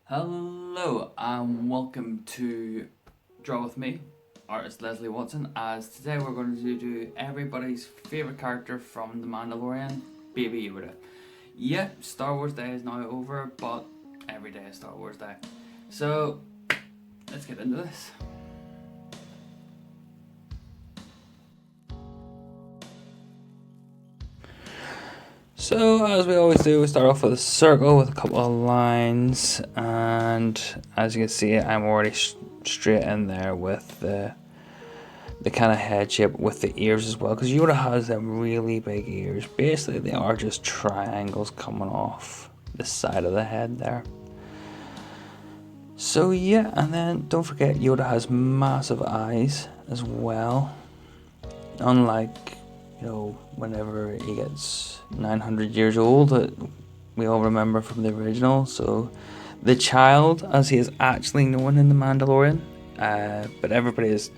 Hello and welcome to Draw With Me, artist Leslie Watson, as today we're going to do everybody's favourite character from The Mandalorian, Baby Yoda. Yeah, Star Wars Day is now over, but every day is Star Wars Day. So, let's get into this. So, as we always do, we start off with a circle with a couple of lines, and as you can see, I'm already straight in there with the kind of head shape with the ears as well, because Yoda has them really big ears. Basically, they are just triangles coming off the side of the head there. So yeah, and then don't forget Yoda has massive eyes as well. Unlike, whenever he gets 900 years old, that we all remember from the original. So the child, as he is actually known in The Mandalorian, but everybody is,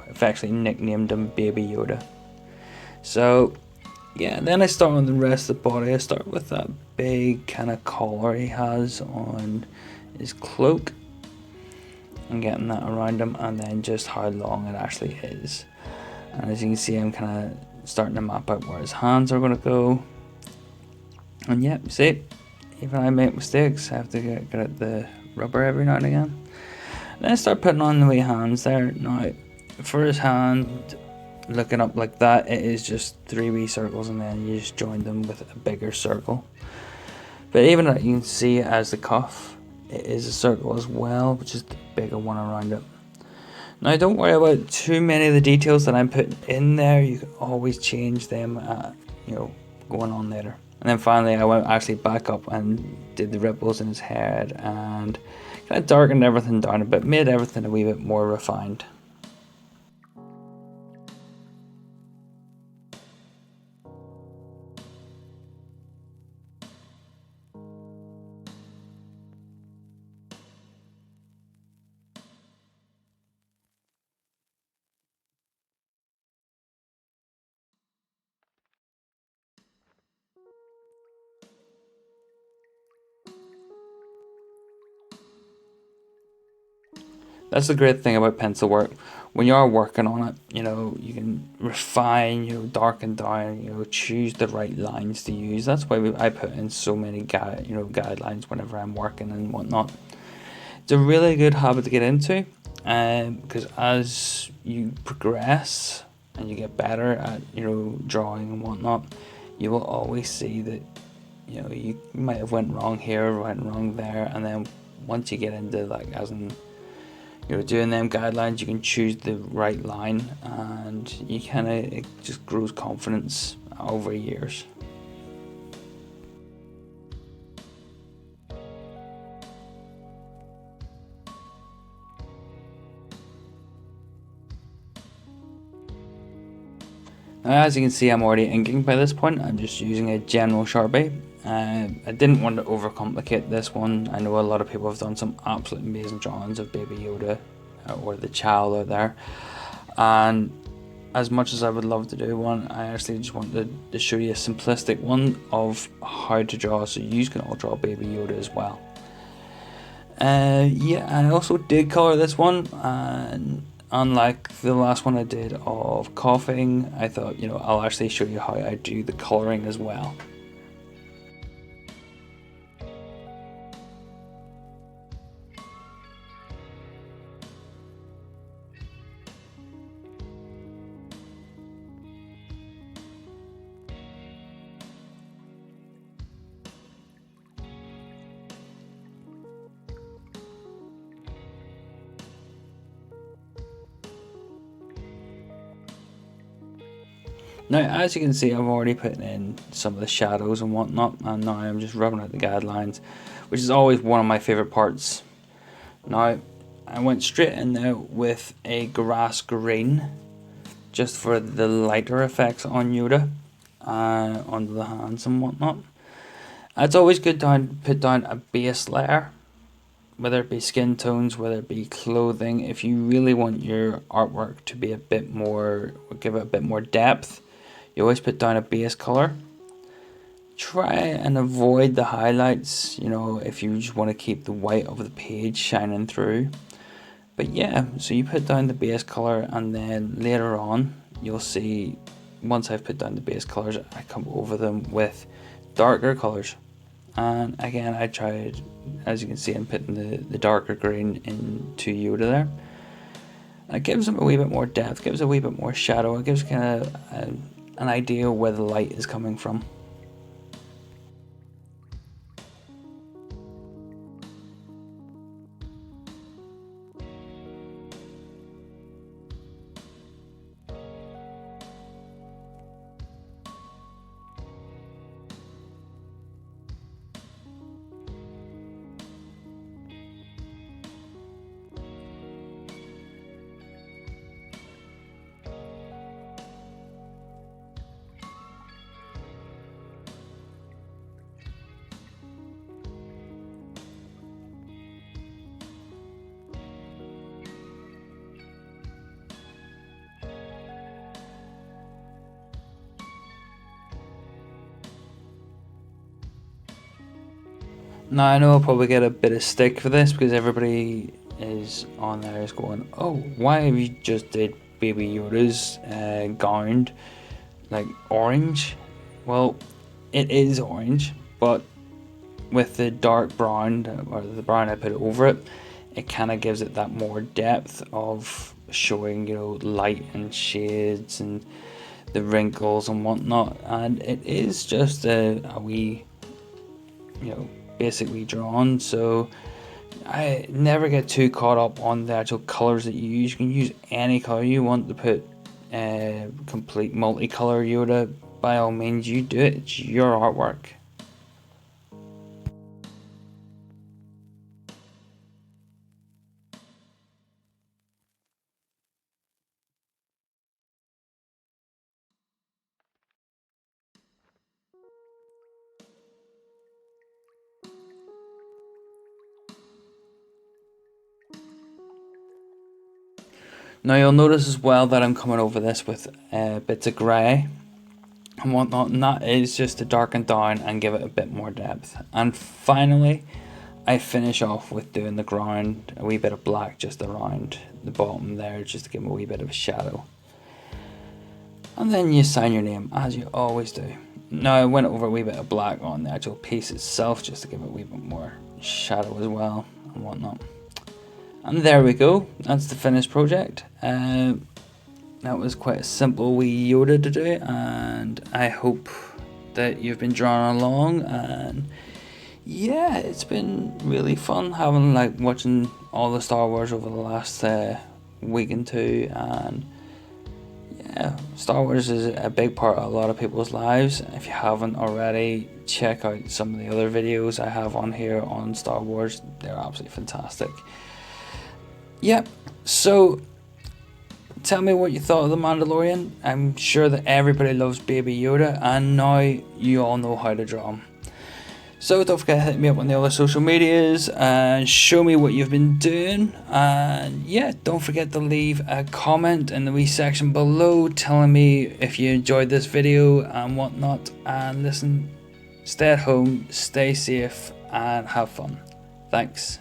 affectionately nicknamed him Baby Yoda. So yeah, then I start on the rest of the body. I start with that big kind of collar he has on his cloak and getting that around him, and then just how long it actually is. And as you can see, I'm kind of starting to map out where his hands are going to go. And yeah, see, even I make mistakes. I have to get at the rubber every now and again. Then I start putting on the wee hands there. Now, for his hand, looking up like that, it is just 3 wee circles, and then you just join them with a bigger circle. But even you can see as the cuff, it is a circle as well, which is the bigger one around it. Now, don't worry about too many of the details that I'm putting in there. You can always change them, going on later. And then finally, I went actually back up and did the ripples in his head and kind of darkened everything down a bit, made everything a wee bit more refined. That's the great thing about pencil work. When you are working on it, you can refine, darken down, choose the right lines to use. That's why I put in so many guidelines whenever I'm working and whatnot. It's a really good habit to get into, because as you progress and you get better at drawing and whatnot, you will always see that you might have went wrong here or went wrong there, and then once you get into as in doing them guidelines, you can choose the right line, and it just grows confidence over years. Now, as you can see, I'm already inking by this point. I'm just using a general Sharpie. I didn't want to overcomplicate this one. I know a lot of people have done some absolutely amazing drawings of Baby Yoda or the child out there, and as much as I would love to do one, I actually just wanted to show you a simplistic one of how to draw, so you can all draw Baby Yoda as well. Yeah, I also did colour this one, and unlike the last one I did of coughing, I thought, I'll actually show you how I do the colouring as well. Now, as you can see, I've already put in some of the shadows and whatnot, and now I'm just rubbing out the guidelines, which is always one of my favourite parts. Now, I went straight in there with a grass green, just for the lighter effects on Yoda, onto the hands and whatnot. It's always good to put down a base layer, whether it be skin tones, whether it be clothing. If you really want your artwork to be a bit more, give it a bit more depth, you always put down a base color Try and avoid the highlights, if you just want to keep the white of the page shining through. But yeah, so you put down the base color, and then later on you'll see, once I've put down the base colors, I come over them with darker colors. And again, I tried, as you can see, I'm putting the darker green into Yoda there. And it gives him a wee bit more depth, gives a wee bit more shadow, it gives kind of an idea where the light is coming from. Now I know I'll probably get a bit of stick for this because everybody is on there is going, oh, why have you just did Baby Yoda's gown like orange? Well, it is orange, but with the dark brown, or the brown I put over it, it kind of gives it that more depth of showing, light and shades and the wrinkles and whatnot. And it is just a wee, basically drawn. So I never get too caught up on the actual colors that you use. You can use any color you want to put complete multicolor Yoda. By all means, you do it. It's your artwork. Now you'll notice as well that I'm coming over this with bits of grey and whatnot, and that is just to darken down and give it a bit more depth. And finally, I finish off with doing the ground, a wee bit of black just around the bottom there, just to give them a wee bit of a shadow. And then you sign your name, as you always do. Now I went over a wee bit of black on the actual piece itself, just to give it a wee bit more shadow as well, and whatnot. And there we go, that's the finished project. That was quite a simple wee Yoda to do, and I hope that you've been drawn along. And yeah, it's been really fun having watching all the Star Wars over the last week and two. And yeah, Star Wars is a big part of a lot of people's lives. If you haven't already, check out some of the other videos I have on here on Star Wars. They're absolutely fantastic. Yep, so tell me what you thought of The Mandalorian. I'm sure that everybody loves Baby Yoda, and now you all know how to draw him. So don't forget to hit me up on the other social medias and show me what you've been doing. And yeah, don't forget to leave a comment in the wee section below telling me if you enjoyed this video and whatnot. And listen, stay at home, stay safe, and have fun. Thanks.